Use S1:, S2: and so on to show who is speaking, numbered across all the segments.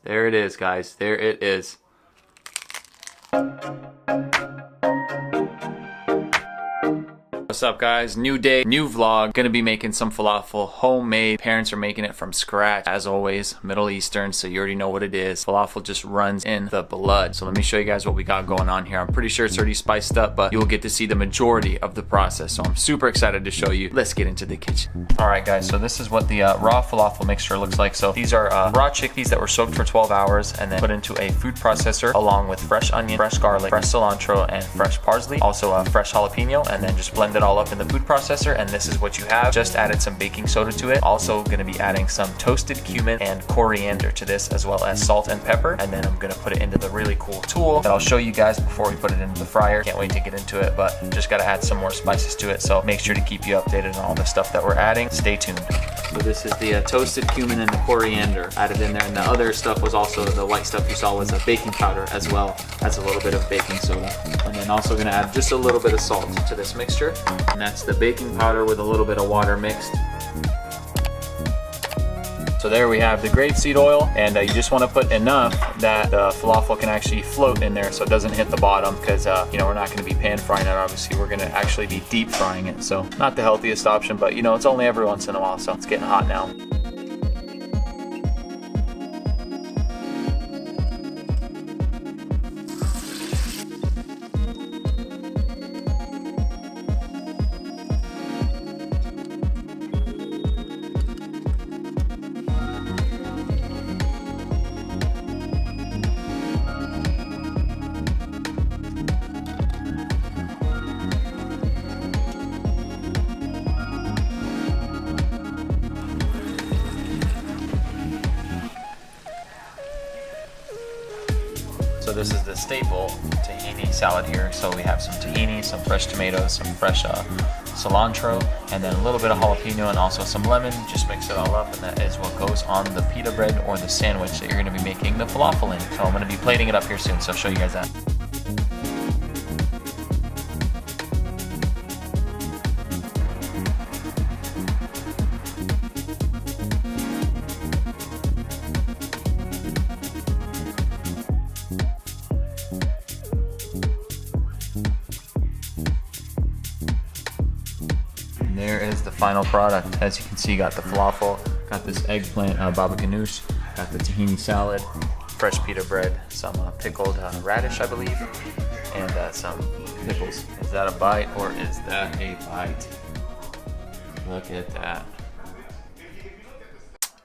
S1: There it is, guys. There it is. What's up, guys? New day, new vlog. Gonna be making some falafel, homemade. Parents are making it from scratch, as always. Middle Eastern, so you already know what it is. Falafel just runs in the blood. So let me show you guys what we got going on here. I'm pretty sure it's already spiced up, but you'll get to see the majority of the process. So I'm super excited to show you. Let's get into the kitchen. All right, guys. So this is what the raw falafel mixture looks like. So these are raw chickpeas that were soaked for 12 hours and then put into a food processor along with fresh onion, fresh garlic, fresh cilantro, and fresh parsley. Also a fresh jalapeno, and then just blend it all up in the food processor, and this is what you have. Just added some baking soda to it. Also going to be adding some toasted cumin and coriander to this, as well as salt and pepper, and then I'm going to put it into the really cool tool that I'll show you guys before we put it into the fryer. Can't wait to get into it, but just got to add some more spices to it, so make sure to keep you updated on all the stuff that we're adding. Stay tuned. So this is the toasted cumin and the coriander added in there, and the other stuff was also, the white stuff you saw was a baking powder as well. That's a little bit of baking soda, and then also going to add just a little bit of salt to this mixture, and that's the baking powder with a little bit of water mixed. So there we have the grapeseed oil, and you just want to put enough that the falafel can actually float in there so it doesn't hit the bottom, because you know, we're not going to be pan frying it. Obviously we're going to actually be deep frying it, so not the healthiest option, but you know, it's only every once in a while, so it's getting hot now. So this is the staple tahini salad here. So we have some tahini, some fresh tomatoes, some fresh cilantro, and then a little bit of jalapeno and also some lemon. Just mix it all up, and that is what goes on the pita bread or the sandwich that you're going to be making the falafel in. So I'm going to be plating it up here soon, so I'll show you guys that. There is the final product. As you can see, got the falafel, got this eggplant baba Ghanoush, got the tahini salad, fresh pita bread, some pickled radish, I believe, and some pickles. Is that a bite or is that a bite? Look at that.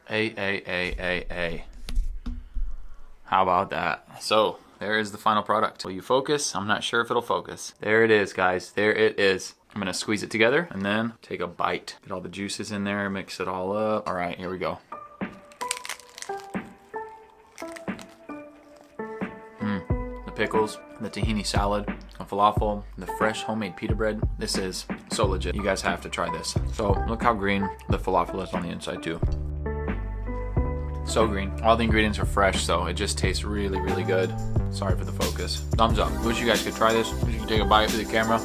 S1: Hey. How about that? So there is the final product. Will you focus? I'm not sure if it'll focus. There it is, guys. There it is. I'm gonna squeeze it together and then take a bite. Get all the juices in there, mix it all up. All right, here we go. The pickles, the tahini salad, the falafel, the fresh homemade pita bread. This is so legit. You guys have to try this. So look how green the falafel is on the inside too. So green. All the ingredients are fresh, so it just tastes really, really good. Sorry for the focus. Thumbs up. Wish you guys could try this. Wish you could take a bite for the camera.